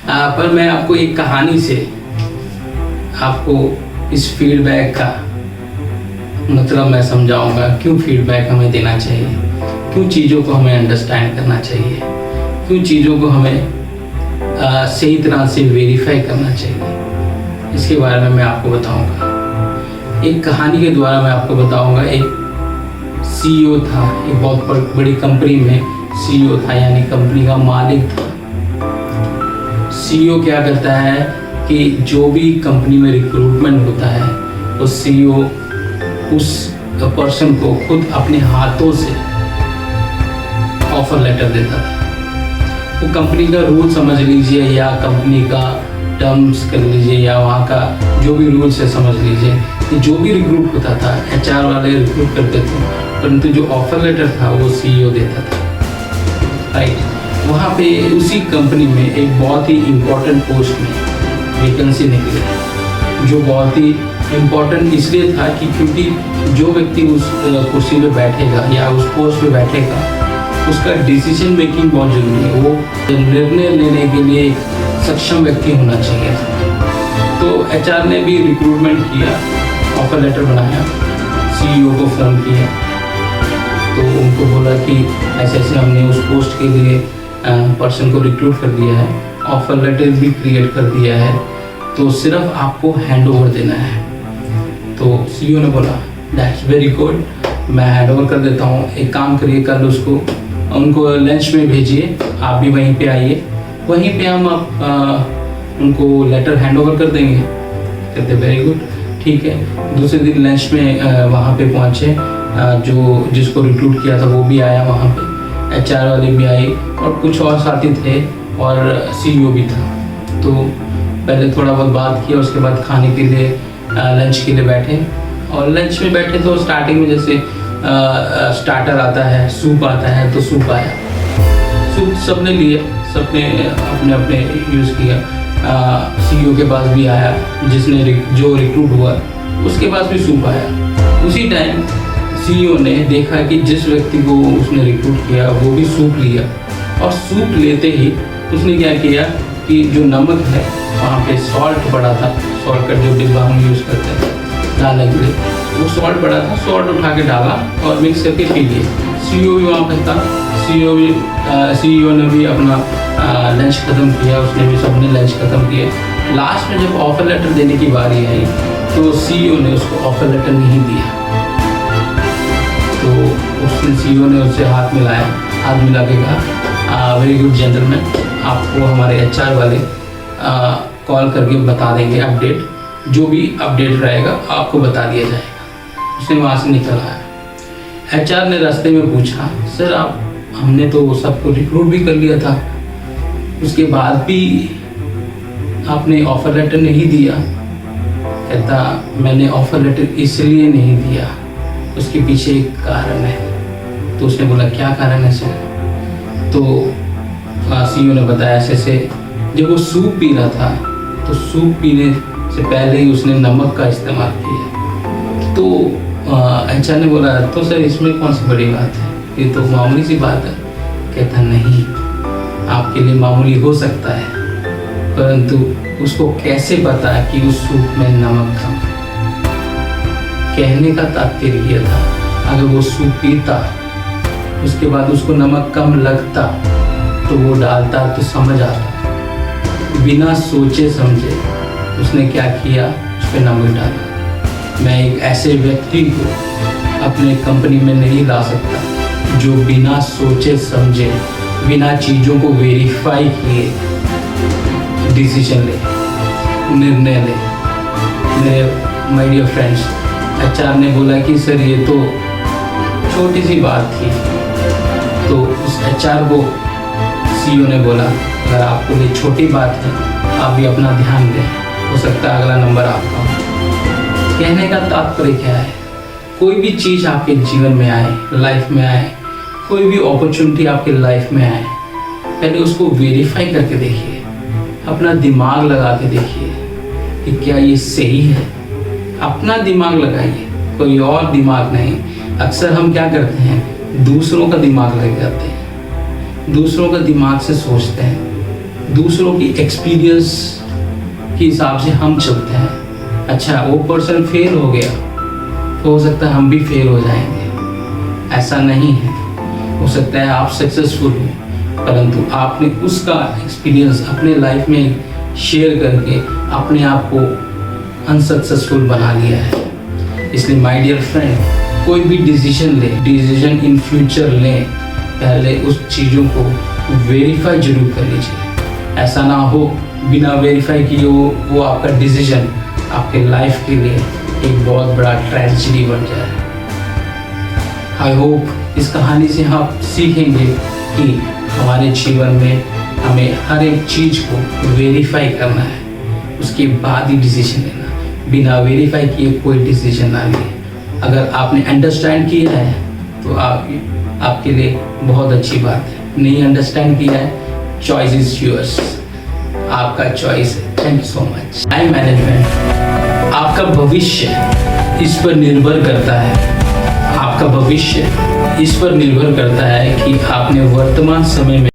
पर मैं आपको एक कहानी से आपको इस फीडबैक का मतलब मैं समझाऊंगा, क्यों फीडबैक हमें देना चाहिए, क्यों चीज़ों को हमें अंडरस्टैंड करना चाहिए, क्यों चीज़ों को हमें सही तरह से वेरीफाई करना चाहिए। इसके बारे में मैं आपको बताऊंगा। एक कहानी के द्वारा मैं आपको बताऊंगा। एक सीईओ था, एक बहुत बड़ी कंपनी में सीईओ था, यानी कंपनी का मालिक था। सीईओ क्या करता है कि जो भी कंपनी में रिक्रूटमेंट होता है तो सीईओ उस पर्सन को खुद अपने हाथों से ऑफर लेटर देता था। वो कंपनी का रूल समझ लीजिए या कंपनी का टर्म्स कर लीजिए या वहाँ का जो भी रूल्स है समझ लीजिए कि जो भी रिक्रूट होता था एचआर वाले रिक्रूट करते थे, परंतु जो ऑफर लेटर था वो सीईओ देता था। राइट, वहाँ पे उसी कंपनी में एक बहुत ही इम्पोर्टेंट पोस्ट में वैकेंसी निकली, जो बहुत ही इम्पोर्टेंट इसलिए था कि क्योंकि जो व्यक्ति उस कुर्सी पे बैठेगा या उस पोस्ट पे बैठेगा उसका डिसीजन मेकिंग बहुत जरूरी है। वो निर्णय लेने के लिए सक्षम व्यक्ति होना चाहिए। तो एचआर ने भी रिक्रूटमेंट किया, ऑफर लेटर बनाया, सीईओ को फ़ोन किया, तो उनको बोला कि ऐसे ऐसे हमने उस पोस्ट के लिए पर्सन को रिक्रूट कर दिया है, ऑफर लेटर भी क्रिएट कर दिया है, तो सिर्फ आपको हैंड ओवर देना है। तो सीईओ ने बोला दैट्स वेरी गुड, मैं हैंड ओवर कर देता हूँ। एक काम करिए, कल उसको उनको लंच में भेजिए, आप भी वहीं पे आइए, वहीं पे हम उनको लेटर हैंड ओवर कर देंगे। कहते वेरी गुड, ठीक है। दूसरे दिन लंच में वहाँ पे पहुँचे, जो जिसको रिक्रूट किया था वो भी आया वहाँ पे, एचआर वाले भी आए और कुछ और साथी थे और सीईओ भी था। तो पहले थोड़ा बहुत बात किया, उसके बाद खाने के लिए लंच के लिए बैठे। और लंच में बैठे तो स्टार्टिंग में जैसे स्टार्टर आता है, सूप आता है, तो सूप आया। सूप सबने लिया, सबने अपने अपने यूज़ किया। सीईओ के पास भी आया, जिसने जो रिक्रूट हुआ उसके पास भी सूप आया। उसी टाइम सीईओ ने देखा कि जिस व्यक्ति को उसने रिक्रूट किया वो भी सूप लिया, और सूप लेते ही उसने क्या किया कि जो नमक है वहाँ पे सॉल्ट पड़ा था, सॉल्ट का जो डिब्बा हम यूज़ करते हैं डालने के लिए, वो सॉल्ट पड़ा था, सॉल्ट उठा के डाला और मिक्स करके पी लिए। सीईओ भी वहाँ पे था, सीईओ ने भी अपना लंच ख़त्म किया, उसने भी सबने लंच ख़त्म किया। लास्ट में जब ऑफर लेटर देने की बारी आई तो सीईओ ने उसको ऑफर लेटर नहीं दिया। तो उसने सीईओ ने उससे हाथ मिलाया, हाथ मिला के कहा वेरी गुड जेंटलमैन, आपको हमारे एचआर वाले कॉल करके बता देंगे अपडेट, जो भी अपडेट रहेगा आपको बता दिया जाएगा। उसने वहाँ से निकल आया। एचआर ने रास्ते में पूछा, सर आप, हमने तो सबको रिक्रूट भी कर लिया था, उसके बाद भी आपने ऑफर लेटर नहीं दिया। कहता मैंने ऑफर लेटर इसलिए नहीं दिया, उसके पीछे एक कारण है। तो उसने बोला क्या कारण है सर? तो सीईओ ने बताया ऐसे जब वो सूप पी रहा था तो सूप पीने से पहले ही उसने नमक का इस्तेमाल किया। तो एचआर ने बोला तो सर इसमें कौन सी बड़ी बात है, ये तो मामूली सी बात है। कहता नहीं, आपके लिए मामूली हो सकता है, परंतु उसको कैसे पता कि उस सूप में नमक था? कहने का तात्पर्य यह था, अगर वो सूप पीता उसके बाद उसको नमक कम लगता तो वो डालता तो समझ आता। बिना सोचे समझे उसने क्या किया, उस पर नमक डाला। मैं एक ऐसे व्यक्ति को अपने कंपनी में नहीं ला सकता जो बिना सोचे समझे, बिना चीज़ों को वेरीफाई किए डिसीजन ले, निर्णय ले। मेरे माय डियर फ्रेंड्स, एचआर ने बोला कि सर ये तो छोटी सी बात थी। तो उस एचआर को सीईओ ने बोला अगर आपको ये छोटी बात है आप भी अपना ध्यान दें, हो सकता है अगला नंबर आपका हो। कहने का तात्पर्य क्या है, कोई भी चीज़ आपके जीवन में आए, लाइफ में आए, कोई भी अपॉर्चुनिटी आपके लाइफ में आए, पहले उसको वेरीफाई करके देखिए, अपना दिमाग लगा के देखिए कि क्या ये सही है। अपना दिमाग लगाइए, कोई और दिमाग नहीं। अक्सर हम क्या करते हैं, दूसरों का दिमाग लग जाते हैं, दूसरों का दिमाग से सोचते हैं, दूसरों की एक्सपीरियंस के हिसाब से हम चलते हैं। अच्छा, वो पर्सन फेल हो गया तो हो सकता है हम भी फेल हो जाएंगे, ऐसा नहीं है। हो सकता है आप सक्सेसफुल हो, परंतु आपने उसका एक्सपीरियंस अपने लाइफ में शेयर करके अपने आप को अनसक्सेसफुल बना लिया है। इसलिए माय डियर फ्रेंड, कोई भी डिसीजन इन फ्यूचर लें, पहले उस चीज़ों को वेरीफाई जरूर कर लीजिए। ऐसा ना हो बिना वेरीफाई किए वो आपका डिसीजन आपके लाइफ के लिए एक बहुत बड़ा ट्रेजेडी बन जाए। आई होप इस कहानी से आप सीखेंगे कि हमारे जीवन में हमें हर एक चीज़ को वेरीफाई करना है, उसके बाद ही डिसीजन लेना। बिना वेरीफाई किए कोई डिसीजन ना ले। अगर आपने अंडरस्टैंड किया है तो आपके लिए बहुत अच्छी बात है। नहीं अंडरस्टैंड किया है, चॉइस इज योर्स, आपका चॉइस है। Thank you so much. Time management, आपका भविष्य इस पर निर्भर करता है। आपका भविष्य इस पर निर्भर करता है कि आपने वर्तमान समय में